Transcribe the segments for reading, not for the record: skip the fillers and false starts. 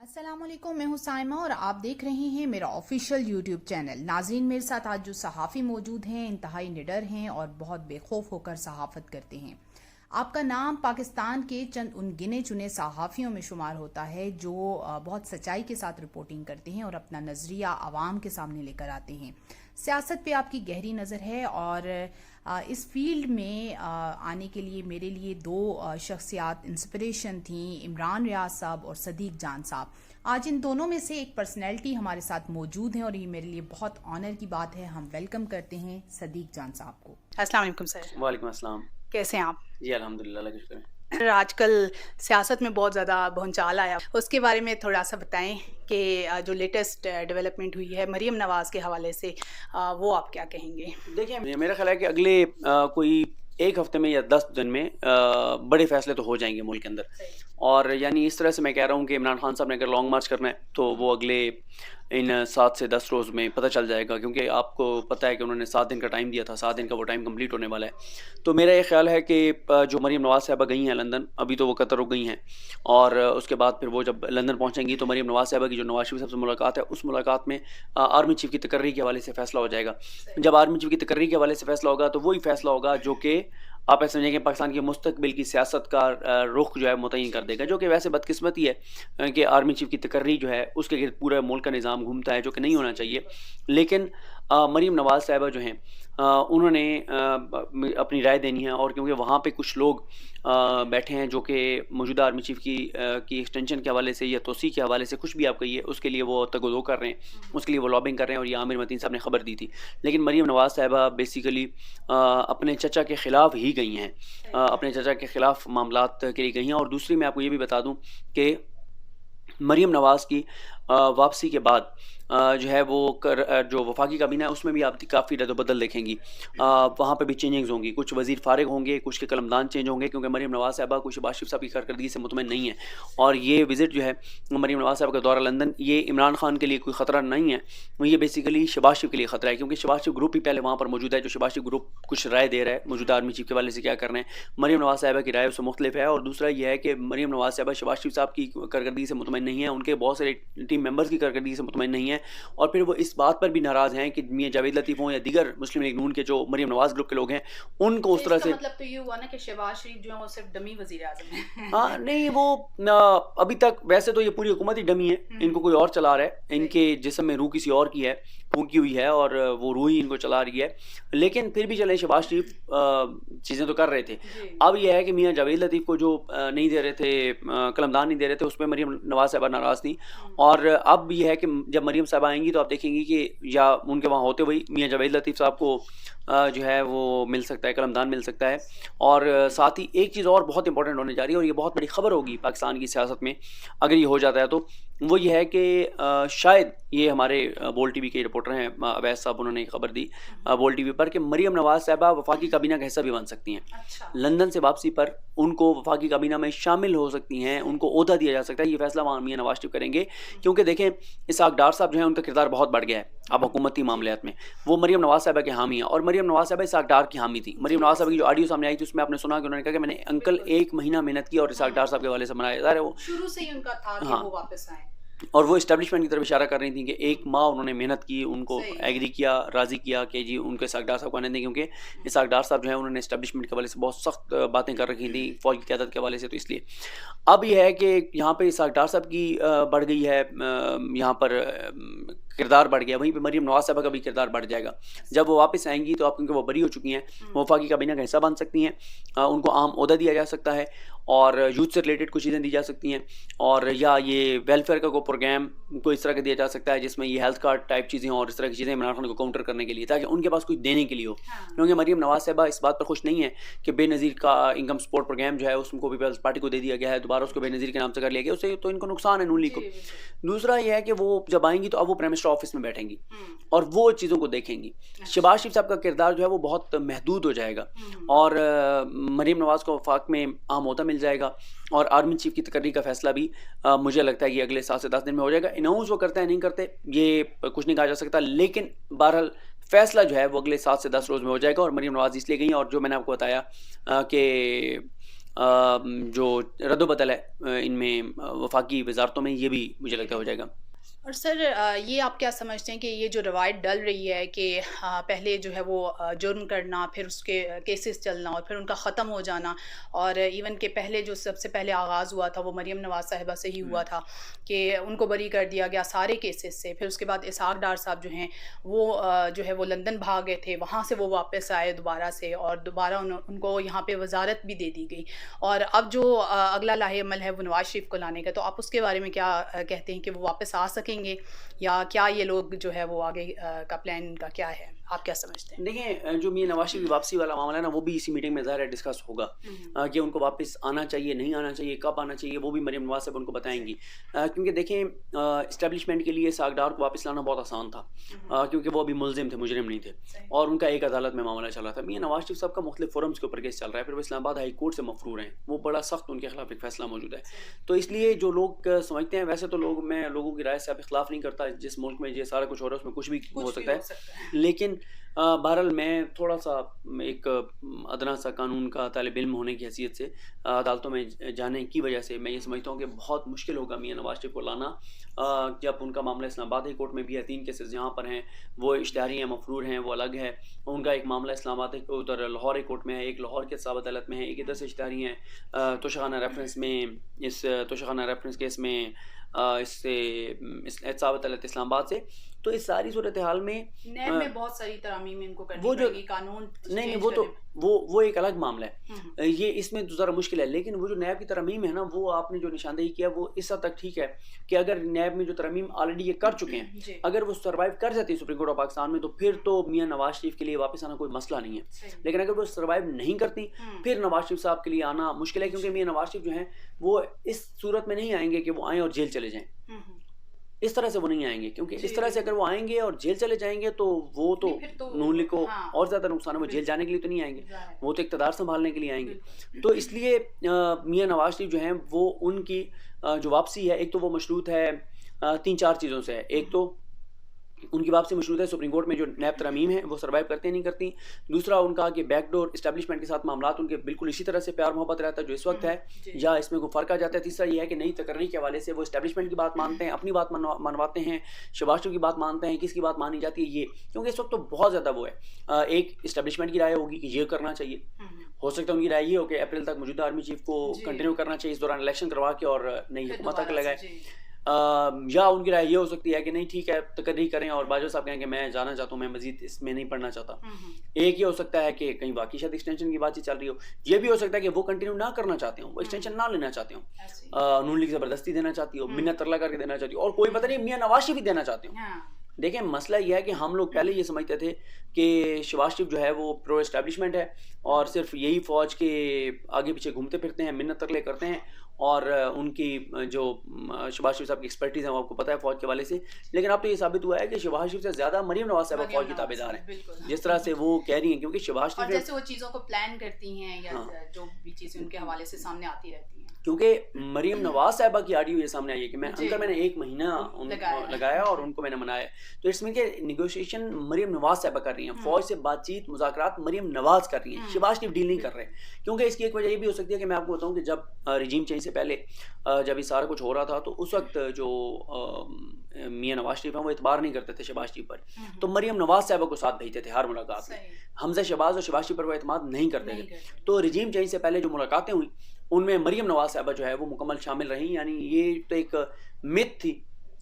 अस्सलामुअलैकुम, मैं हूं साइमा और आप देख रहे हैं मेरा ऑफिशियल यूट्यूब चैनल। नाज़रीन, मेरे साथ आज जो सहाफ़ी मौजूद हैं इंतहाई निडर हैं और बहुत बेखौफ होकर सहाफ़त करते हैं। आपका नाम पाकिस्तान के चंद उन गिने चुने सहाफ़ियों में शुमार होता है जो बहुत सच्चाई के साथ रिपोर्टिंग करते हैं और अपना नज़रिया आवाम के सामने लेकर आते हैं। सियासत पे आपकी गहरी नज़र है और इस फील्ड में आने के लिए मेरे लिए दो शख्सियात इंस्पिरेशन थी, इमरान रियाज साहब और सदीक जान साहब। आज इन दोनों में से एक पर्सनैलिटी हमारे साथ मौजूद है और ये मेरे लिए बहुत ऑनर की बात है। हम वेलकम करते हैं सदीक जान साहब को। अस्सलाम वालेकुम सर। वालेकुम अस्सलाम। कैसे हैं आप? जी अल्हम्दुलिल्लाह, अल्लाह का शुक्र है। आजकल सियासत में बहुत ज़्यादा भूचाल आया, उसके बारे में थोड़ा सा बताएं कि जो लेटेस्ट डेवलपमेंट हुई है मरीम नवाज़ के हवाले से, वो आप क्या कहेंगे? देखिए, मेरा ख्याल है कि अगले कोई एक हफ्ते में या 10 दिन में बड़े फैसले तो हो जाएंगे मुल्क के अंदर। और यानी इस तरह से मैं कह रहा हूँ कि इमरान खान साहब ने अगर लॉन्ग मार्च करना है तो वो अगले इन 7 से 10 रोज़ में पता चल जाएगा, क्योंकि आपको पता है कि उन्होंने 7 दिन का टाइम दिया था। 7 दिन का वो टाइम कंप्लीट होने वाला है। तो मेरा ये ख्याल है कि जो मरीम नवाज़ साहबा गई हैं लंदन, अभी तो वो कतर रुक गई हैं, और उसके बाद फिर वो जब लंदन पहुँचेंगी तो मरीम नवाज़ साहबा की जो नवाज शरीफ साहब से मुलाकात है, उस मुलाकात में आर्मी चीफ की तकर्री के हवाले से फ़ैसला हो जाएगा। जब आर्मी चीफ की तकर्री के हवाले से फ़ैसला होगा तो वही फ़ैसला होगा जो कि आप ऐसे समझेंगे पाकिस्तान की मुस्तकबिल की सियासत का रुख जो है मुतय्यन कर देगा, जो कि वैसे बदकिस्मती है कि आर्मी चीफ की तकर्री जो है उसके गिर्द पूरा मुल्क का निज़ाम घूमता है, जो कि नहीं होना चाहिए। लेकिन मरीम नवाज़ साहिबा जो हैं उन्होंने अपनी राय देनी है, और क्योंकि वहाँ पे कुछ लोग बैठे हैं जो कि मौजूदा आर्मी चीफ की एक्सटेंशन के हवाले से या तोसी के हवाले से कुछ भी आप कहिए, उसके लिए वो तगदो कर रहे हैं, उसके लिए वो लॉबिंग कर रहे हैं, और ये आमिर मतीन साहब ने खबर दी थी। लेकिन मरीम नवाज़ साहिबा बेसिकली अपने चचा के ख़िलाफ़ ही गई हैं, अपने चचा के ख़िलाफ़ मामलात के लिए गई हैं। और दूसरी मैं आपको ये भी बता दूँ कि मरीम नवाज़ की वापसी के बाद जो है वो जो वफाकी काबीना है उसमें भी आप काफ़ी रद्द-बदल देखेंगी। वहाँ पे भी चेंजिंग्स होंगी, कुछ वज़ीर फ़ारिग होंगे, कुछ के कलमदान चेंज होंगे, क्योंकि मरीम नवाज़ साहिबा को शहबाज शरीफ साहब की कारकर्दगी से मुतमईन नहीं है। और ये विज़िट जो है मरीम नवाज़ साहिबा का दौरा लंदन, ये इमरान खान के लिए कोई ख़तरा नहीं है, ये बेसिकली शहबाज शरीफ के लिए ख़तरा है, क्योंकि शहबाज शरीफ ग्रुप ही पहले वहाँ पर मौजूद है। जो शहबाज शरीफ ग्रुप कुछ राय दे रहा है मौजूदा आर्मी चीफ के हवाले से क्या करना है, मरीम नवाज़ साहिबा की राय उससे मुख्तलिफ है। और दूसरा ये है कि मरीम नवाज़ साहिबा शहबाज शरीफ साहब की कारकर्दगी से मुतमईन नहीं है, उनके बहुत सारे टीम मेंबर्स की कारकर्दगी से मुतमईन नहीं है, और फिर वो इस बात पर भी नाराज़ हैं कि मियां जावेद लतीफ़ हों या दीगर मुस्लिम लीग नून के जो मरीम नवाज़ ग्रुप के लोग हैं, उनको उस तरह से मतलब तो ये हुआ ना कि शहबाज शरीफ जो है वो सिर्फ डमी वज़ीर आज़म है। हाँ नहीं, वो अभी तक वैसे तो ये पूरी हुकूमत ही डमी है, इनको कोई और चला रहा है, इनके जिस्म में रूह किसी और की है, फूंकी हुई है, और वो रूह ही इनको चला रही है। लेकिन फिर भी चले, शहबाज शरीफ चीज़ें तो कर रहे थे। अब यह है कि मियां जावेद लतीफ़ को जो नहीं दे रहे थे, कलमदान नहीं दे रहे थे, उस पर मरीम नवाज़ साहिबा नाराज़ थी। और अब यह है कि जब मरीम साहिबा आएंगी तो आप देखेंगी कि या उनके वहाँ होते हुए मियां जावेद लतीफ़ साहब को जो है वो मिल सकता है, कलमदान मिल सकता है। और साथ ही एक चीज़ और बहुत इंपॉर्टेंट होने जा रही है, और ये बहुत बड़ी खबर होगी पाकिस्तान की सियासत में अगर ये हो जाता है, तो वो ये है कि शायद ये हमारे बोल टीवी के रिपोर्टर हैं अवैस साहब, उन्होंने खबर दी बोल टीवी पर कि मरीम नवाज़ साहिबा वफाकी काबीना का हिस्सा भी बन सकती हैं। अच्छा। लंदन से वापसी पर उनको वफाकी काबीना में शामिल हो सकती हैं, उनको ओहदा दिया जा सकता है। ये फैसला वहाँ मियां नवाज शरीफ करेंगे, क्योंकि देखें इसहाक डार साहब जो है उनका किरदार बहुत बढ़ गया है अब हुकूमती मामलात में। वो मरीम नवाज़ साहिबा के हामी हैं, और मरीम नवाज़ साहिबा इसहाक डार की हामी थी। मरीम नवाज़ साहिबा की जो ऑडियो सामने आई थी उसमें आपने सुना कि उन्होंने कहा कि मैंने अंकल 1 महीना मेहनत की और इसहाक डार साहब के हवाले से मनाया जा रहा है। वो शुरू से ही उनका था कि हाँ, वो वापस आए, और वो इस्टेब्लिशमेंट की तरफ इशारा कर रही थी कि 1 माह उन्होंने मेहनत की, उनको एग्री किया, राज़ी किया कि जी उनको इसहाक डार साहब को आने दें, क्योंकि इसहाक डार साहब जो है उन्होंने इस्टेब्लिशमेंट के हवाले से बहुत सख्त बातें कर रखी थी फ़ौज की क़यादत के हवाले से। तो इसलिए अब यह है कि यहाँ पे इसहाक डार साहब की बढ़ गई है, यहाँ पर किरदार बढ़ गया, वहीं पे मरीम नवाज़ साहिबा का भी किरदार बढ़ जाएगा। जब वो वापस आएंगी तो आप, क्योंकि वो बरी हो चुकी हैं, वो वफाकी काबीना का हिस्सा बन सकती हैं, उनको आम ओहदा दिया जा सकता है, और यूथ से रिलेटेड कुछ चीज़ें दी जा सकती हैं, और या ये वेलफेयर का कोई प्रोग्राम को इस तरह का दिया जा सकता है जिसमें ये हेल्थ कार्ड टाइप चीज़ें और इस तरह की चीज़ें इमरान खान को काउंटर करने के लिए, ताकि उनके पास कुछ देने के लिए हो। क्योंकि मरीम नवाज़ साहिबा इस बात पर खुश नहीं है कि बेनज़ीर का इनकम सपोर्ट प्रोग्राम जो है उसको पीपल्स पार्टी को दे दिया गया है, दोबारा उसको बेनज़ीर के नाम से कर लिया गया, उससे तो इनको नुकसान है नून लीग को। दूसरा ये है कि वो जब आएंगी तो अब वो प्राइम मिनिस्टर ऑफिस में बैठेंगी और वो चीज़ों को देखेंगी। शहबाज शरीफ साहब का किरदार जो है वो बहुत महदूद हो जाएगा, और मरीम नवाज़ को वफाक में आम ओहदा मिल जाएगा, और आर्मी चीफ की तकर्री का फैसला भी मुझे लगता है कि अगले 7 से 10 दिन में हो जाएगा। अनाउंस वो करते हैं नहीं करते ये कुछ नहीं कहा जा सकता, लेकिन बहरहाल फैसला जो है वो अगले 7 से 10 रोज़ में हो जाएगा। और मरीम नवाज़ इसलिए गई, और जो मैंने आपको बताया कि जो रद्द-ओ-बदल है इनमें वफाकी वज़ारतों में, ये भी मुझे लगता है हो जाएगा। और सर ये आप क्या समझते हैं कि ये जो रवायत डल रही है कि पहले जो है वो जुर्म करना, फिर उसके केसेस चलना और फिर उनका ख़त्म हो जाना, और इवन के पहले जो सबसे पहले आगाज़ हुआ था वो मरियम नवाज़ साहिबा से ही हुआ था कि उनको बरी कर दिया गया सारे केसेस से। फिर उसके बाद इसहाक डार साहब जो हैं वो जो है वो लंदन भाग गए थे, वहाँ से वो वापस आए दोबारा से, और दोबारा उनको यहाँ पे वजारत भी दे दी गई। और अब जो अगला लाहे अमल है वो नवाज शरीफ को लाने का, तो आप उसके बारे में क्या कहते हैं कि वो वापस आ सकेंगे, या क्या ये लोग जो है वो आगे का प्लान इनका क्या है, आप क्या समझते हैं? देखिए, जो मियां नवाज शरीफ की वापसी वाला मामला है ना, वो भी इसी मीटिंग में ज़ाहिर है डिस्कस होगा कि उनको वापस आना चाहिए, नहीं आना चाहिए, कब आना चाहिए, वो भी मरियम नवाज साहब उनको बताएंगी। क्योंकि देखें, इस्टेब्लिशमेंट के लिए इसहाक डार को वापस लाना बहुत आसान था, क्योंकि वो अभी मुलजिम थे, मुजरिम नहीं थे, और उनका एक अदालत में मामला चला था। मियां नवाज शरीफ साहब का मुख्तलिफ फोरम्स के ऊपर केस चल रहा है, फिर वो इस्लामाबाद हाई कोर्ट से मफरूर हैं, वो बड़ा सख्त उनके खिलाफ एक फैसला मौजूद है। तो इसलिए जो लोग समझते हैं, वैसे तो मैं लोगों की राय से आप इख्लाफ नहीं करता, जिस मुल्क में ये सारा कुछ हो रहा है उसमें कुछ भी हो सकता है, लेकिन बहरहाल मैं थोड़ा सा एक अदना सा कानून का तालिब इल्म होने की हैसियत से अदालतों में जाने की वजह से मैं ये समझता हूँ कि बहुत मुश्किल होगा मियां नवाज शरीफ को लाना, जब उनका मामला इस्लामाबाद हाई कोर्ट में भी है, 3 केसेस यहाँ पर हैं, वो इश्तिहारी हैं, मफरूर हैं, वो अलग है। उनका एक मामला इस्लामाबाद उधर लाहौर हाई कोर्ट में है, एक लाहौर के साब अदालत में है, एक इधर से इश्तिहारी हैं तोशाखाना रेफरेंस में, इस तोशाखाना रेफरेंस केस में इससे एहतसाब अदालत इस्लामाबाद से। तो इस सारी सूरत हाल में नैब में बहुत सारी तरामीम इनको करनी वो जो पड़ेगी, कानून नहीं वो तो वो एक अलग मामला है, ये इसमें तो ज़रा मुश्किल है। लेकिन वो जो नैब की तरमीम है ना, वो आपने जो निशानदेही किया वो इस हद तक ठीक है कि अगर नैब में जो तरमीम ऑलरेडी ये कर चुके हैं, अगर वो सर्वाइव कर जाती है सुप्रीम कोर्ट ऑफ पाकिस्तान में, तो फिर तो मियां नवाज शरीफ के लिए वापस आना कोई मसला नहीं है। लेकिन अगर वो सर्वाइव नहीं करती, फिर नवाज शरीफ साहब के लिए आना मुश्किल है, क्योंकि मियां नवाज शरीफ जो हैं वो इस सूरत में नहीं आएंगे कि वो आएँ और जेल चले जाएँ। इस तरह से वो नहीं आएंगे, क्योंकि इस तरह से अगर वो आएंगे और जेल चले जाएंगे तो वो तो नून लीग को और ज़्यादा नुकसान है। वो जेल जाने के लिए तो नहीं आएंगे, वो तो इक़्तिदार संभालने के लिए आएंगे। तो इसलिए मियां नवाज शरीफ जो हैं वो उनकी जो वापसी है, एक तो वो मशरूत है 3-4 चीज़ों से है। एक तो उनकी वापसी मशरूत है सुप्रीम कोर्ट में जो नैब तरमीम है वो सर्वाइव करते नहीं करती। दूसरा उनका कि बैकडोर इस्टेब्लिशमेंट के साथ मामला उनके बिल्कुल इसी तरह से प्यार मोहब्बत रहता है जो इस वक्त है, या इसमें कोई फ़र्क आ जाता है। तीसरा ये है कि नई तकर्री के हवाले से वो इस्टेब्लिशमेंट की बात मानते हैं, अपनी बात मनवाते हैं, शहबाज शरीफ की बात मानते हैं, किसकी बात मानी जाती है ये, क्योंकि इस वक्त तो बहुत ज़्यादा वो है। एक इस्टेब्लिशमेंट की राय होगी कि ये करना चाहिए, हो सकता है उनकी राय ये हो कि अप्रैल तक मौजूदा आर्मी चीफ को कंटिन्यू करना चाहिए, इस दौरान इलेक्शन करवा के और नई हुकूमत तक लगाए, या उनकी राय ये हो सकती है कि नहीं ठीक है तकर्री करें और बाजवा साहब कहें कि मैं जाना चाहता हूँ, मैं मजीद इसमें नहीं पढ़ना चाहता। एक ये हो सकता है कि कहीं वाकई शायद एक्सटेंशन की बातचीत चल रही हो, ये भी हो सकता है कि वो कंटिन्यू ना करना चाहते हो, वो एक्सटेंशन ना लेना चाहते हो, नून लीग ज़बरदस्ती देना चाहती हो, मिन्नत तरला करके देना चाहती हो, और कोई पता नहीं मियां नवाज शरीफ भी देना चाहते हो। देखें, मसला यह है कि हम लोग पहले ये समझते थे कि शहबाज शरीफ जो है वो प्रो एस्टैब्लिशमेंट है और सिर्फ यही फ़ौज के आगे पीछे घूमते फिरते हैं, मिन्नत तरले करते हैं, और उनकी जो शहबाज शरीफ साहब की एक्सपर्टीज़ है वो आपको पता है फ़ौज के हवाले से। लेकिन अब तो ये साबित हुआ है कि शहबाज शरीफ से ज़्यादा मरियम नवाज साहब फ़ौज की ताबेदार हैं, जिस तरह से वो कह रही हैं, क्योंकि शहबाज शरीफ जैसे वो चीज़ों को प्लान करती हैं या जो भी चीज़ें उनके हवाले से सामने आती रहती हैं। क्योंकि मरियम नवाज साहिबा की ऑडियो ये सामने आई है कि मैं अंकर मैंने 1 महीना लगाया और उनको मैंने मनाया, तो इसमें के नेगोशिएशन मरियम नवाज साहिबा कर रही हैं, फौज से बातचीत मुज़ाकरात मरियम नवाज कर रही हैं, शहबाज शरीफ डील नहीं कर रहे। क्योंकि इसकी एक वजह ये भी हो सकती है कि मैं आपको बताऊं कि जब रिजीम चेंज से पहले जब ये सारा कुछ हो रहा था, तो उस वक्त जो मियां नवाज शरीफ हैं वो एतबार नहीं करते थे शहबाज शरीफ पर, तो मरियम नवाज साहिबा को साथ भेजते थे हर मुलाकात में। हमजा शहबाज और शहबाज शरीफ पर वो एतमाद नहीं करते थे। तो रिजीम चेंज से पहले जो मुलाकातें हुई उनमें मरियम नवाज साहिबा जो है वो मुकम्मल शामिल रही। यानी ये तो एक मिथ थी,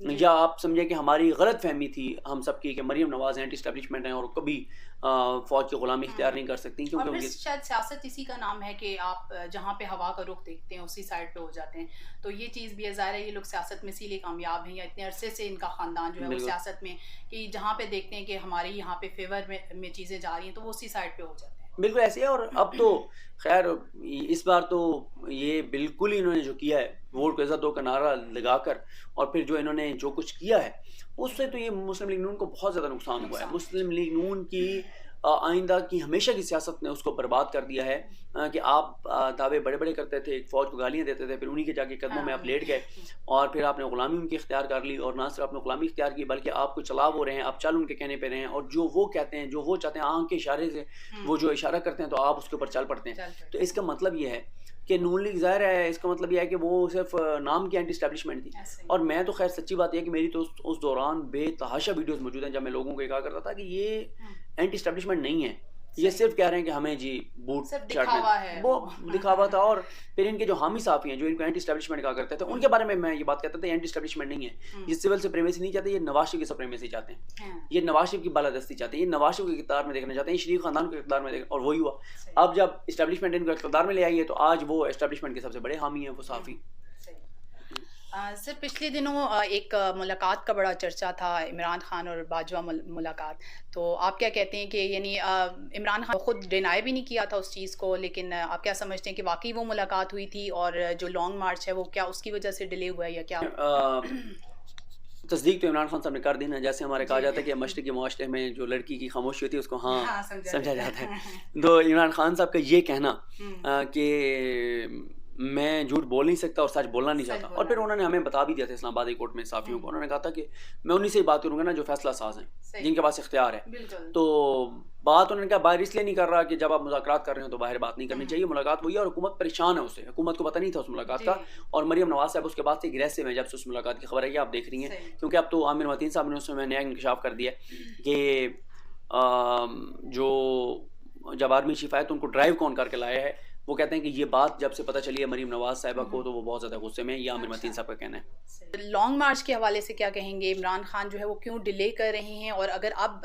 या आप समझे कि हमारी गलत फहमी थी हम सब की कि मरियम नवाज एंटी एस्टेब्लिशमेंट हैं और कभी फौज की गुलामी इख्तियार नहीं कर सकती, क्योंकि उनकी शायद सियासत इसी का नाम है कि आप जहाँ पे हवा का रुख देखते हैं उसी साइड पे हो जाते हैं। तो ये चीज़ भी है, ज़ाहिर है ये लोग सियासत में इसीलिए कामयाब हैं, या इतने अरसे से इनका ख़ानदान जो है वो सियासत में, कि जहाँ पे देखते हैं कि हमारे यहाँ पे फेवर में चीज़ें जा रही हैं तो वो उसी साइड पे हो जाते हैं। बिल्कुल ऐसे है। और अब तो खैर इस बार तो ये बिल्कुल ही इन्होंने जो किया है वोट को इज़्ज़त दो का नारा लगाकर, और फिर जो इन्होंने जो कुछ किया है उससे तो ये मुस्लिम लीग नून को बहुत ज़्यादा नुकसान हुआ है। मुस्लिम लीग नून की आइंदा की हमेशा की सियासत ने उसको बर्बाद कर दिया है कि आप दावे बड़े बड़े करते थे, एक फ़ौज को गालियाँ देते थे, फिर उन्हीं के जाके कदमों में आप लेट गए और फिर आपने ग़ुलामी उनकी इख्तियार कर ली, और ना सिर्फ आपने ग़ुलामी इख्तियार की बल्कि आपको चला वो रहे हैं, आप चल उनके कहने पे रहे हैं, और जो वो कहते हैं, जो वो चाहते हैं, आंख के इशारे से वो जो इशारा करते हैं तो आप उसके ऊपर चल पड़ते हैं। तो इसका मतलब ये है कि नून लीग ज़ाहिर है इसका मतलब यह है कि वो सिर्फ नाम की एंटी एस्टेब्लिशमेंट थी। और मैं तो खैर सच्ची बात यह है कि मेरी तो उस दौरान बेतहाशा वीडियोस मौजूद हैं जब मैं लोगों को ये कहा करता था कि ये एंटी एस्टेब्लिशमेंट नहीं है, ये सिर्फ कह रहे हैं कि हमें जी बूट शर्ट में वो दिखावा था। और फिर इनके जो हामी साफ़ी हैं जो इनको एंटी एस्टेब्लिशमेंट कहा करते थे उनके बारे में मैं ये बात कहता था एंटी एस्टेब्लिशमेंट नहीं है, ये सिविल सुप्रीमेसी नहीं चाहते, ये नवाज शरीफ की सुप्रीमेसी चाहते हैं, ये नवाज शरीफ की बालादस्ती चाहते हैं, ये नवाज शरीफ के इक़्तिदार में देखना चाहते हैं, शरीफ खानदान के इक़्तिदार में देख, और वही हुआ। अब जब एस्टेब्लिशमेंट इनको इक़्तिदार में ले आई है तो आज वो एस्टेब्लिशमेंट के सबसे बड़े हामी हैं वो साफ़ी। सर पिछले दिनों एक मुलाकात का बड़ा चर्चा था, इमरान खान और बाजवा मुलाकात, तो आप क्या कहते हैं कि यानी इमरान खान खुद डिनाई भी नहीं किया था उस चीज़ को, लेकिन आप क्या समझते हैं कि वाकई वो मुलाकात हुई थी और जो लॉन्ग मार्च है वो क्या उसकी वजह से डिले हुआ है या क्या? तस्दीक तो इमरान खान साहब ने कर दी ना, जैसे हमारे कहा जाता है कि मशरक़ी मुआशरे में जो लड़की की खामोशी होती है उसको हाँ समझा जाता है। तो इमरान खान साहब का ये कहना कि मैं झूठ बोल नहीं सकता और सच बोलना नहीं चाहता, और फिर उन्होंने हमें बता भी दिया था इस्लामाबाद कोर्ट में साफियों को, उन्होंने कहा था कि मैं उन्हीं से ही बात करूंगा ना जो फैसला साज हैं, जिनके पास इख्तियार है। तो बात उन्होंने कहा बाहर इसलिए नहीं कर रहा कि जब आप मुज़ाकरात कर रहे हो तो बाहर बात नहीं करनी चाहिए, मुलाकात हुई है और हुकूमत परेशान है उससे, हुकूमत को पता नहीं था उस मुलाकात का। और मरियम नवाज साहब उसके बाद से अग्रेसिव है जब से उस मुलाकात की खबर है, आप देख रही हैं, क्योंकि अब तो आमिर मतीन साहब ने उसमें नया इंकशाफ कर दिया कि जो जब आर्मी चीफ आए तो उनको ड्राइव कौन करके लाया है, वो कहते हैं कि ये बात जब से पता चली है मरीम नवाज साहिबा को तो वो बहुत ज़्यादा गुस्से में, ये आमिर मतीन साहब का कहना है। लॉन्ग मार्च के हवाले से क्या कहेंगे? इमरान खान जो है वो क्यों डिले कर रहे हैं, और अगर अब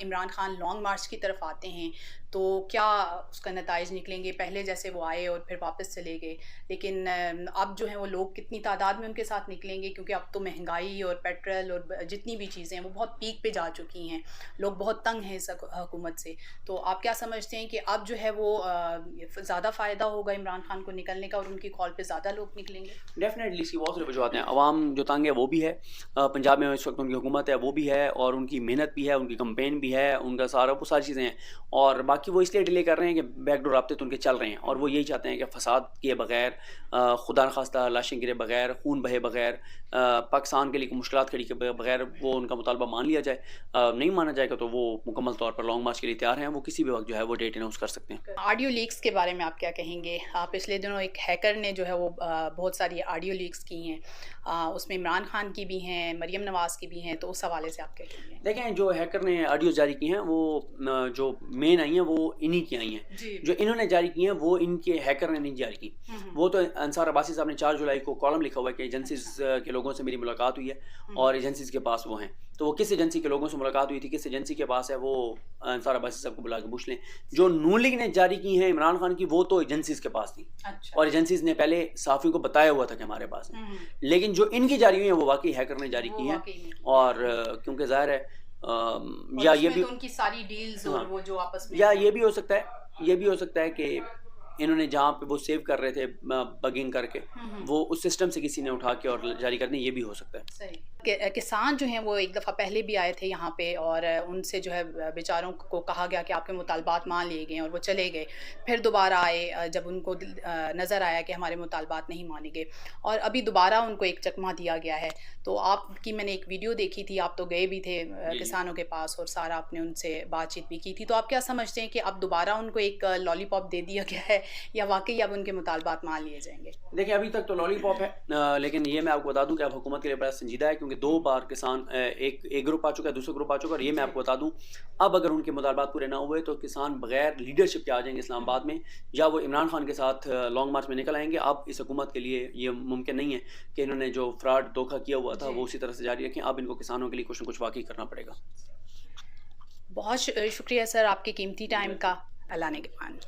इमरान खान लॉन्ग मार्च की तरफ आते हैं तो क्या उसका नताइज निकलेंगे? पहले जैसे वो आए और फिर वापस चले गए, लेकिन अब जो है वो लोग कितनी तादाद में उनके साथ निकलेंगे, क्योंकि अब तो महंगाई और पेट्रोल और जितनी भी चीज़ें हैं वो बहुत पीक पे जा चुकी हैं, लोग बहुत तंग हैं इस हुकूमत से। तो आप क्या समझते हैं कि अब जो है वो ज़्यादा फ़ायदा होगा इमरान खान को निकलने का और उनकी कॉल पे ज़्यादा लोग निकलेंगे? डेफिनेटली इसकी बहुत सारी वजूहत हैं। अवाम जो तंग है वो भी है, पंजाब में इस वक्त उनकी हुकूमत है वो भी है, और उनकी मेहनत भी है, उनकी कंपेन भी है, उनका सारा वो सारी चीज़ें हैं, और बाकी वो इसलिए डिले कर रहे हैं कि बैकडोर राब्ते तो उनके चल रहे हैं, और वो यही चाहते हैं कि फसाद किए बगैर, खुदा न खास्ता लाशें गिरे बगैर, खून बहे बगैर, पाकिस्तान के लिए मुश्किलात खड़ी के बगैर वो उनका मुतालबा मान लिया जाए। नहीं माना जाएगा तो वो मुकम्मल तौर पर लॉन्ग मार्च के लिए तैयार हैं, वो किसी भी वक्त जो है वो डेट अनाउंस कर सकते हैं। ऑडियो लीक्स के बारे में आप क्या कहेंगे? पिछले दिनों एक हैकर ने जो है वो बहुत सारी ऑडियो लीक्स की हैं, उसमें इमरान खान की भी हैं, मरियम नवाज़ की भी हैं, तो उस हवाले से आप क्या कहेंगे? देखें, जो हैकर ने ऑडियो जारी की हैं वो जो मेन आई हैं वो इन्हीं की आई हैं, जो इन्होंने जारी की हैं वो इनके हैकर ने नहीं जारी की। वो तो अंसार अब्बासी साहब ने 4 जुलाई को कॉलम लिखा हुआ है कि एजेंसीज के लोगों से मेरी मुलाकात हुई है और एजेंसीज के पास वो हैं, तो वो किस एजेंसी के लोगों से मुलाकात हुई थी, किस एजेंसी के पास है, वो अंसार अब्बासी साहब को बुला के पूछ लें। जो नून लीग ने जारी की हैं इमरान खान की, वो तो एजेंसीज के पास थी। अच्छा। और एजेंसीज ने पहले साफ़ी को बताया हुआ था कि हमारे पास है, लेकिन जो इनकी जारी हुई है वो वाकई हैकर ने जारी की हैं। और क्योंकि ज़ाहिर है या ये भी उनकी सारी डील्स और वो जो आपस में, या ये भी हो सकता है कि इन्होंने जहाँ पे वो सेव कर रहे थे बगिंग करके वो उस सिस्टम से किसी ने उठा के और जारी कर दी, ये भी हो सकता है। सही। किसान जो हैं वो एक दफ़ा पहले भी आए थे यहाँ पे और उनसे जो है बेचारों को कहा गया कि आपके मुतालबात मान लिए गए और वो चले गए, फिर दोबारा आए जब उनको नज़र आया कि हमारे मुतालबात नहीं माने गए, और अभी दोबारा उनको एक चकमा दिया गया है। तो आपकी मैंने एक वीडियो देखी थी, आप तो गए भी थे किसानों के पास और सारा आपने उनसे बातचीत भी की थी, तो आप क्या समझते हैं कि अब दोबारा उनको एक लॉलीपॉप दे दिया गया है या वाकई अब उनके मुतालबात मान लिए जाएंगे? देखिए, अभी तक तो लॉलीपॉप है, लेकिन ये मैं आपको बता दूं कि अब हुकूमत के लिए बड़ा संजीदा है, क्योंकि 2 बार किसान एक ग्रुप आ चुका है, दूसरा ग्रुप आ चुका है, और ये मैं आपको बता दूं अब अगर उनके मुतालबात पूरे ना हुए तो किसान बगैर लीडरशिप के आ जाएंगे इस्लामाबाद में, या वो इमरान खान के साथ लॉन्ग मार्च में निकल आएंगे। अब इस हुकूमत के लिए ये मुमकिन नहीं है कि इन्होंने जो फ्रॉड धोखा किया हुआ था वो उसी तरह से जारी रखें। अब इनको किसानों के लिए कुछ न कुछ वाकई करना पड़ेगा। बहुत शुक्रिया सर आपके कीमती टाइम का। अल्लाह ने के मान।